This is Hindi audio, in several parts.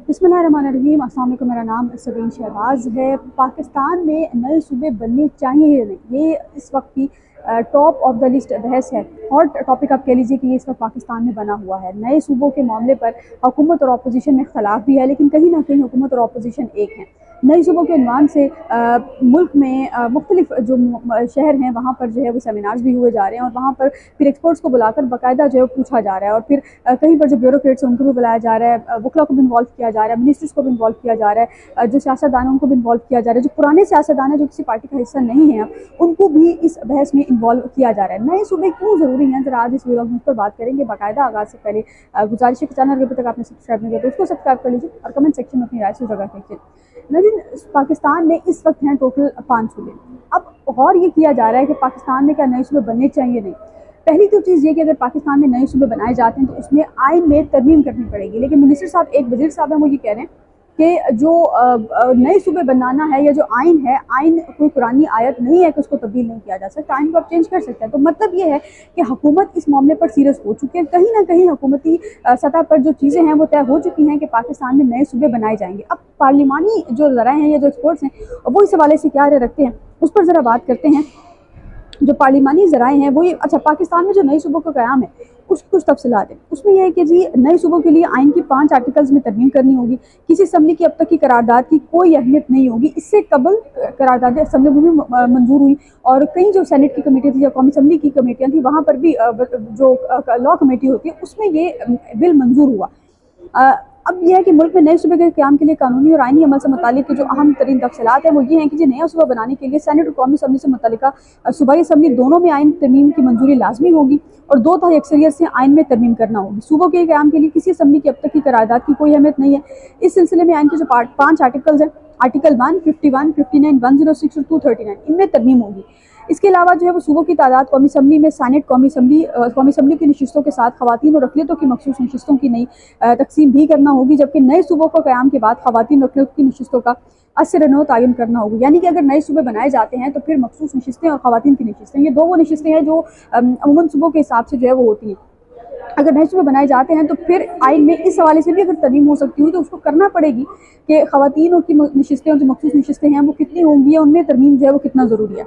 बिस्मिल्लाहिर्रहमानिर्रहीम। अस्सलाम वालेकुम। मेरा नाम सबीन शहबाज है। पाकिस्तान में नए सूबे बनने चाहिए या नहीं, ये इस वक्त की टॉप ऑफ द लिस्ट बहस है। हॉट टॉपिक आप कह लीजिए कि ये इस वक्त पाकिस्तान में बना हुआ है। नए सूबों के मामले पर हुकूमत और अपोजिशन में इख्तलाफ भी है, लेकिन कहीं ना कहीं हुकूमत और अपोजिशन एक है। नए सूबों के उन्वान से मुल्क में मुख्तलिफ जो शहर हैं वहाँ पर जो है वो सेमिनार्स भी हुए जा रहे हैं, और वहाँ पर फिर एक्सपर्ट्स को बुलाकर बाकायदा जो है पूछा जा रहा है। और फिर कहीं पर जो ब्यूरोक्रेट्स हैं उनको भी बुलाया जा रहा है, वकला को भी इन्वॉल्व किया जा रहा है, मिनिस्टर्स को भी इन्वॉल्व किया जा रहा है, जो सियासतदान हैं उनको भी इन्वॉल्व किया जा रहा है, जो पुराने सियासतदान हैं जो किसी पार्टी का हिस्सा नहीं है उनको भी इस बहस में इन्वॉल्व किया जा रहा है। नए सूबे क्यों ज़रूरी हैं, जरा आज इस व्लॉग में इस पर बात करेंगे। बाकायदा आगाज़ से पहले गुजारिश है कि चैनल अभी तक आपने सब्सक्राइब नहीं किया तो उसको सब्सक्राइब कर लीजिए और कमेंट सेक्शन में अपनी राय से जगह कीजिए। लेकिन पाकिस्तान में इस वक्त हैं टोटल 5 सूबे। अब गौर ये किया जा रहा है कि पाकिस्तान में क्या नए सूबे बनने चाहिए नहीं। पहली तो चीज़ ये कि अगर पाकिस्तान में नए सूबे बनाए जाते हैं तो उसमें आइन में तरमीम करनी पड़ेगी, लेकिन मिनिस्टर साहब, एक वज़ीर साहब हैं, वो ये कह रहे हैं कि जो नए सूबे बनाना है या जो आइन है, आइन कोई पुरानी आयत नहीं है कि उसको तब्दील नहीं किया जा सकता, आइन को आप चेंज कर सकते हैं। तो मतलब ये है कि हुकूमत इस मामले पर सीरियस हो चुकी है। कहीं ना कहीं हुकूमती सतह पर जो चीज़ें हैं वो तय हो चुकी हैं कि पाकिस्तान में नए सूबे बनाए जाएंगे। अब पार्लिमानी जो ज़राए हैं या जो एक्सपर्ट्स हैं वो इस हवाले से क्या राय रखते हैं उस पर ज़रा बात करते हैं। जो पार्लिमानी ज़राए हैं वो ये, अच्छा, पाकिस्तान में जो नए सूबों का क़याम है उसकी कुछ तफसीलात है। उसमें यह है कि जी नए सूबों के लिए आइन की 5 आर्टिकल्स में तरमीम करनी होगी। किसी असम्बली की अब तक की करारदाद की कोई अहमियत नहीं होगी। इससे कबल करारदाद असम्बली में भी मंजूर हुई, और कई जो सेनेट की कमेटी थी या कौमी असम्बली की कमेटियाँ थी वहाँ पर भी जो लॉ कमेटी होती है उसमें ये बिल मंजूर हुआ। अब यह है कि मुल्क में नए सूबे के क़याम के लिए कानूनी और आइनी अमल से मुतालिक जो अहम तरीन तफसीलात हैं वो ये हैं कि नया सूबा बनाने के लिए सेनेट और कौमी असम्बली से मुतालिका सूबाई असम्बली दोनों में आइन तरमीम की मंजूरी लाजमी होगी, और 2/3 अक्सरियत से आइन में तरमीम करना होगी। सूबों के क़याम के लिए किसी असम्बली की अब तक की करारदाद की कोई अहमियत नहीं है। इस सिलसिले में आइन के जो 5 आर्टिकल्स हैं, आर्टिकल 1, 51, 59, 106 और 239, इनमें तरमीम होगी। इसके अलावा जो है वो सूबों की तादाद कौमी असम्बली में सेनेट कौमी असम्बली की नशिस्तों के साथ खवातीन और अक़लियतों की मखसूस नशिस्तों की नई तकसीम भी करना होगी, जबकि नए सूबों को क़याम के बाद खवातीन और अक़लियतों की नशिस्तों का असर तयन करना होगी। यानी कि अगर नए सूबे बनाए जाते हैं तो फिर मखसूस नशिस्तें और खवातीन की नशिस्तें, ये 2 वो नशिस्तें हैं जो अमूमन सूबों के हिसाब से जो है वो होती हैं। अगर नए सूबे बनाए जाते हैं तो फिर आइन में इस हवाले से भी अगर तरमीम हो सकती हुई तो उसको करना पड़ेगी कि खवातीन और की नशिस्तें और जो मखसूस नशिस्तें हैं वो कितनी होंगी या उनमें तरमीम जो है वो कितना ज़रूरी है।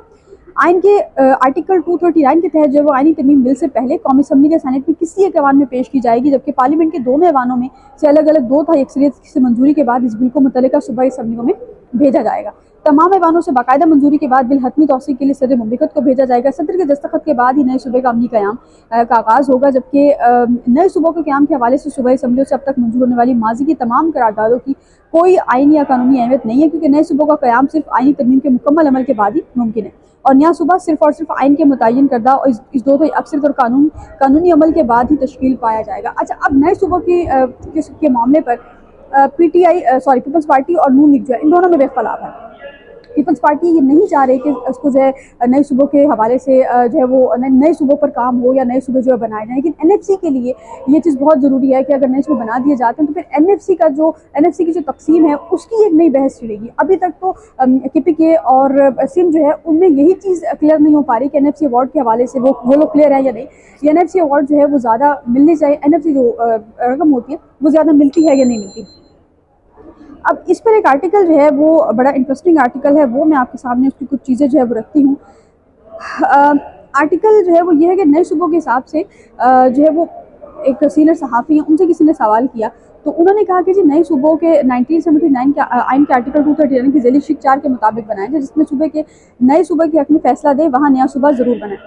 आइन के आर्टिकल 239 के तहत जो है वो आइनी तरमीम बिल से पहले कौमी असम्बली के सेनेट में किसी एक ऐवान में पेश की जाएगी, जबकि पार्लियामेंट के दोनों ऐवानों में से अलग अलग 2/3 अक्सरियत से मंजूरी के बाद इस बिल को मुतल्लिका सूबाई असम्बलियों में भेजा जाएगा। तमाम ऐवानों से बाकायदा मंजूरी के बाद बिल हतमी तौसीक के लिए सदर मुमलिकत को भेजा जाएगा। सदर के दस्तखत के बाद ही नए सूबे का अमली क़याम का आगाज़ होगा, जबकि नए सूबों के क़याम के हवाले से सूबाई असम्बलियों से अब तक मंजूर होने वाली माजी की तमाम करारदादों की कोई आइनी या कानूनी अहमियत नहीं है, क्योंकि नए सूबों का क़याम सिर्फ आइनी तरमीम के मुकम्मल अमल के बाद ही मुमकिन है, और नया सूबा सिर्फ और सिर्फ आइन के मुतय्यन करदा और इस 2/3 अक्सरियत और कानूनी अमल के बाद ही तश्कील पाया जाएगा। अच्छा, अब नए सूबों के मामले पर पीपल्स पार्टी और नून लीग जो है इन दोनों में बेख्तलाफ है। पीपल्स पार्टी ये नहीं चाह रही कि उसको जो है नए सूबों के हवाले से जो है वो नए सूबों पर काम हो या नए सूबे जो है बनाए जाएं, लेकिन एनएफसी के लिए ये चीज़ बहुत ज़रूरी है कि अगर नए सूबे बना दिए जाते हैं तो फिर एनएफसी की जो तकसीम है उसकी एक नई बहस छिड़ेगी। अभी तक तो केपीके और सिंध जो है उनमें यही चीज़ क्लियर नहीं हो पा रही कि एनएफसी अवार्ड के हवाले से वो लोग क्लियर है या नहीं, या एनएफसी अवार्ड जो है वो ज़्यादा मिलनी चाहिए, एनएफसी जो रकम होती है वो ज़्यादा मिलती है या नहीं मिलती। अब इस पर एक आर्टिकल जो है वो बड़ा इंटरेस्टिंग आर्टिकल है, वो मैं आपके सामने उसकी कुछ चीज़ें जो है वो रखती हूँ। आर्टिकल जो है वो ये है कि नए सूबों के हिसाब से जो है वो एक सीनियर सहाफ़ी हैं, उनसे किसी ने सवाल किया तो उन्होंने कहा कि जी नए सूबों के 1979 के आइन के आर्टिकल 239 की ज़ैली शिक 4 के मुताबिक बनाए जाए, जिसमें नए सूबे के हक़ में फ़ैसला दे वहाँ नया सूबा ज़रूर बनाए।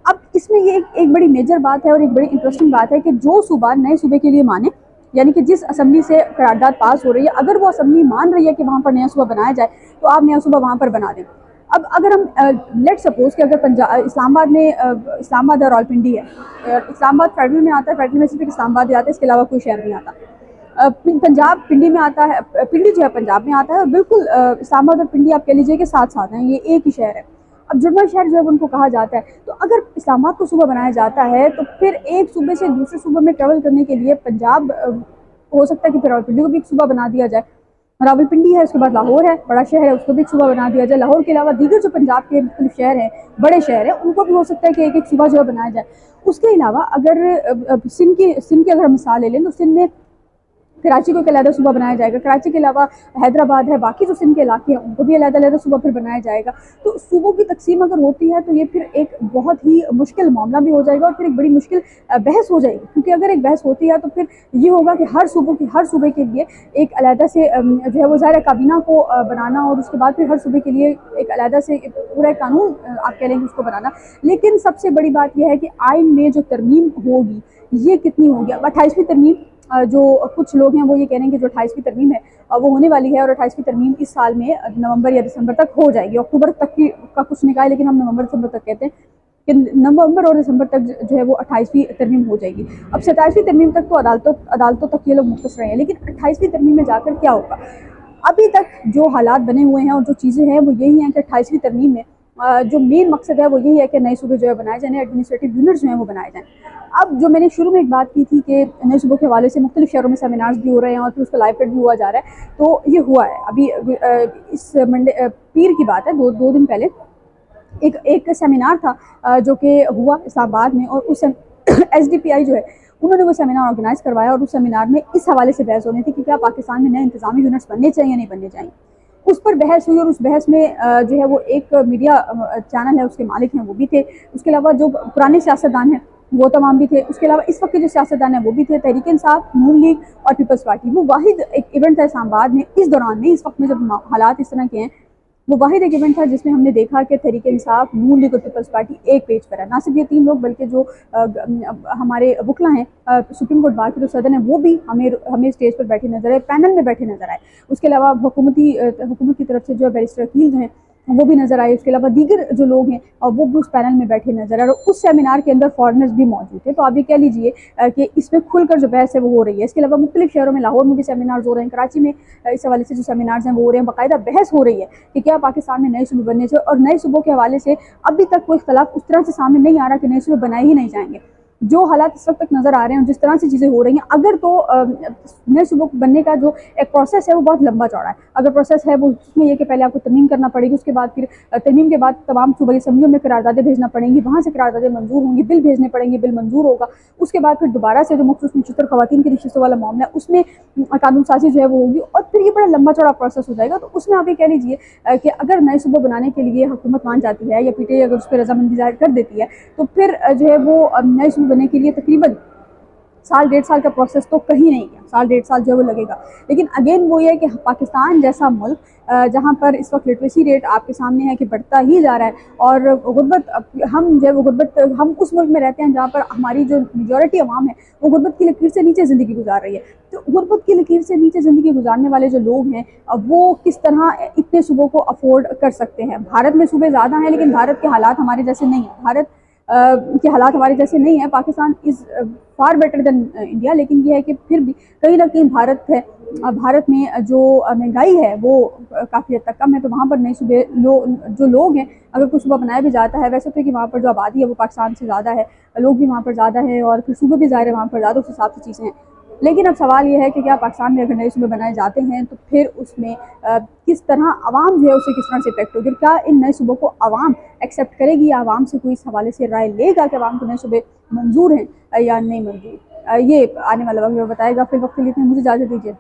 अब इसमें ये एक बड़ी मेजर बात है और एक बड़ी इंटरेस्टिंग बात है कि जो सूबा नए सूबे के लिए माने, यानी कि जिस असम्बली से करारदाद पास हो रही है, अगर वो असम्बली मान रही है कि वहाँ पर नया सूबा बनाया जाए तो आप नया सूबा वहाँ पर बना दें। अब अगर हम लेट सपोज कि अगर इस्लामाबाद और रावलपिंडी है, इस्लामाबाद फेडरल में आता है, फेडरल में सिर्फ इस्लामाबाद आता है, इसके अलावा कोई शहर नहीं आता। पंजाब पिंडी में आता है, पिंडी जो है पंजाब में आता है, और बिल्कुल इस्लामाबाद और पिंडी आप कह लीजिए कि साथ साथ हैं, ये एक ही शहर है। अब जुड़वा शहर जो है उनको कहा जाता है। तो अगर इस्लामाबाद को सूबा बनाया जाता है तो फिर एक सूबे से दूसरे सूबे में ट्रेवल करने के लिए पंजाब हो सकता है कि फिर रावलपिंडी को भी एक सूबा बना दिया जाए। रावलपिंडी है, उसके बाद लाहौर है, बड़ा शहर है, उसको भी एक सूबा बना दिया जाए। लाहौर के अलावा दीगर जो पंजाब के मुख्तलिफ शहर हैं, बड़े शहर हैं, उनको भी हो सकता है कि एक सूबा जो है बनाया जाए। उसके अलावा अगर सिंध की अगर हम मिसाल ले लें तो सिंध में कराची को एक अलहदा सूबा बनाया जाएगा। कराची के अलावा हैदराबाद है, बाकी जो सिंध के इलाके हैं उनको भी अलहदा सूबा फिर बनाया जाएगा। तो सूबों की तकसीम अगर होती है तो ये फिर एक बहुत ही मुश्किल मामला भी हो जाएगा और फिर एक बड़ी मुश्किल बहस हो जाएगी, क्योंकि अगर एक बहस होती है तो फिर ये होगा कि हर सूबे के लिए एक अलहदा से जो है वो ज़ाहिर काबीना को बनाना और उसके बाद फिर हर सूबे के लिए एक अलहदा से पूरा कानून आप कह लेंगे उसको बनाना। लेकिन सबसे बड़ी बात यह है कि आइन में जो तरमीम होगी ये कितनी होगी। अब 28वीं तरमीम जो कुछ लोग हैं वो ये कह रहे हैं कि जो 28वीं तरमीम है वो होने वाली है और 28वीं तरमीम इस साल में नवंबर या दिसंबर तक हो जाएगी। अक्टूबर तक की का कुछ निकाय, लेकिन हम नवंबर दिसंबर तक कहते हैं कि नवंबर और दिसंबर तक जो है वो 28वीं तरमीम हो जाएगी। अब 27वीं तरमीम तक तो अदालतों तक ये लोग मुख्तस रहे हैं, लेकिन 28वीं तरमीम में जाकर क्या होगा। अभी तक जो हालात बने हुए हैं और जो चीज़ें हैं वो यही हैं कि 28वीं तरमीम में जो मेन मकसद है वो यही है कि नए सूबे जो है बनाए जाए, एडमिनिस्ट्रेटिव यूनिट्स जो हैं वो बनाए जाएँ। अब जो मैंने शुरू में एक बात की थी कि नए सूबों के हवाले से मुख्तलिफ शहरों में सेमिनार्स भी हो रहे हैं और फिर उसका लाइव कट भी हुआ जा रहा है, तो ये हुआ है अभी इस पीर की बात है, दो दिन पहले एक सेमिनार था जो कि हुआ इस्लामाबाद में और उस SDPI जो है उन्होंने वो सेमिनार ऑर्गेनाइज करवाया और उस सेमिनार में इस हवाले से बहस होनी थी कि क्या पाकिस्तान में नए इंतजामी यूनिट्स बनने चाहिए या नहीं बनने चाहिए। उस पर बहस हुई और उस बहस में जो है वो एक मीडिया चैनल है उसके मालिक हैं वो भी थे, उसके अलावा जो पुराने सियासतदान हैं वो तमाम भी थे, उसके अलावा इस वक्त के जो सियासतदान हैं वो भी थे, तहरीक इंसाफ, नून लीग और पीपल्स पार्टी। वो वाहिद एक इवेंट था इस्लामाबाद में इस दौरान में, इस वक्त में जब हालात इस तरह के हैं, वो वाहिद एक इवेंट था जिसमें हमने देखा कि तहरीक इंसाफ, नून लीग और पीपल्स पार्टी एक पेज पर है। ना सिर्फ ये तीन लोग बल्कि जो हमारे वकला हैं सुप्रीम कोर्ट बार के जो सदन है वो भी हमें स्टेज पर बैठे नजर आए, पैनल में बैठे नजर आए। उसके अलावा हुकूमत की तरफ से जो बैरिस्टर वकील जो हैं वो भी नजर आए, उसके अलावा दीगर जो लोग हैं वो भी उस पैनल में बैठे नजर आए और उस सेमिनार के अंदर फॉरेनर्स भी मौजूद थे। तो आप ये कह लीजिए कि इसमें खुलकर जो बहस है वो हो रही है। इसके अलावा मुख्तलिफ शहरों में, लाहौर में भी सेमिनार्स हो रहे हैं, कराची में इस हवाले से जो सेमिनार्स हैं वो हो रहे हैं, बाकायदा बहस हो रही है कि क्या पाकिस्तान में नए सूबे बनने चाहिए। और नए सूबों के हवाले से अभी तक कोई इख्तलाफ उस तरह से सामने नहीं आ रहा कि नए सूबे बनाए ही नहीं जाएंगे। जो हालात इस वक्त तक नज़र आ रहे हैं, जिस तरह से चीज़ें हो रही हैं, अगर तो नए सूबों बनने का जो एक प्रोसेस है वो बहुत लंबा चौड़ा है। अगर प्रोसेस है वो उसमें यह कि पहले आपको तरमीम करना पड़ेगी, उसके बाद फिर तरमीम के बाद तमाम सूबाई असम्बलियों में करारदादें भेजना पड़ेंगी, वहाँ से करारदादें मंजूर होंगी, बिल भेजने पड़ेंगे, बिल मंजूर होगा, उसके बाद फिर दोबारा से जो मुख्तलिफ निचतर खवातीन की नशिस्तों वाला मामला है उसमें कानून साजी जो है वो होगी और फिर ये बड़ा लंबा चौड़ा प्रोसेस हो जाएगा। तो उसमें आप ये कह लीजिए कि अगर नए सूबे बनाने के लिए हुकूमत मान जाती है या PTI अगर उस पर रजामंदी जाहिर कर देती है तो फिर जो है वो नए सूबे बनने के लिए तकरीबन साल 1.5 साल का प्रोसेस तो कहीं नहीं गया, साल 1.5 साल जो वो लगेगा। लेकिन अगेन वो ये है कि पाकिस्तान जैसा मुल्क जहाँ पर इस वक्त लिटरेसी रेट आपके सामने है कि बढ़ता ही जा रहा है और गुर्बत हम उस मुल्क में रहते हैं जहाँ पर हमारी जो मेजॉरिटी अवाम है वो गुर्बत की लकीर से नीचे ज़िंदगी गुजार रही है। तो गुर्बत की लकीर से नीचे ज़िंदगी गुजारने वाले जो लोग हैं वो किस तरह इतने सूबों को अफोर्ड कर सकते हैं। भारत में सूबे ज़्यादा हैं लेकिन भारत के हालात हमारे जैसे नहीं हैं, भारत के हालात हमारे जैसे नहीं है। Pakistan is far better than India, लेकिन ये है कि फिर भी कहीं ना कहीं भारत में जो महंगाई है वो काफ़ी हद तक कम है। तो वहाँ पर नए सूबे जो लोग हैं अगर कुछ सूबा बनाया भी जाता है, वैसे तो कि वहाँ पर जो आबादी है वो पाकिस्तान से ज़्यादा है, लोग भी वहाँ पर ज़्यादा है और फिर सूबे भी ज़ाहिर है वहाँ पर ज़्यादा, उस हिसाब से चीज़ें हैं। लेकिन अब सवाल ये है कि क्या पाकिस्तान में अगर नए सूबे बनाए जाते हैं तो फिर उसमें किस तरह आवाम जो है उसे किस तरह से इफेक्ट होगी, क्या इन नए सूबों को आवाम एक्सेप्ट करेगी या आवाम से कोई इस हवाले से राय लेगा कि आवाम को नए सूबे मंजूर हैं या नहीं मंजूर। ये आने वाला वक्त बताएगा। फिर वक्त के लिए मुझे इजाज़त दीजिए।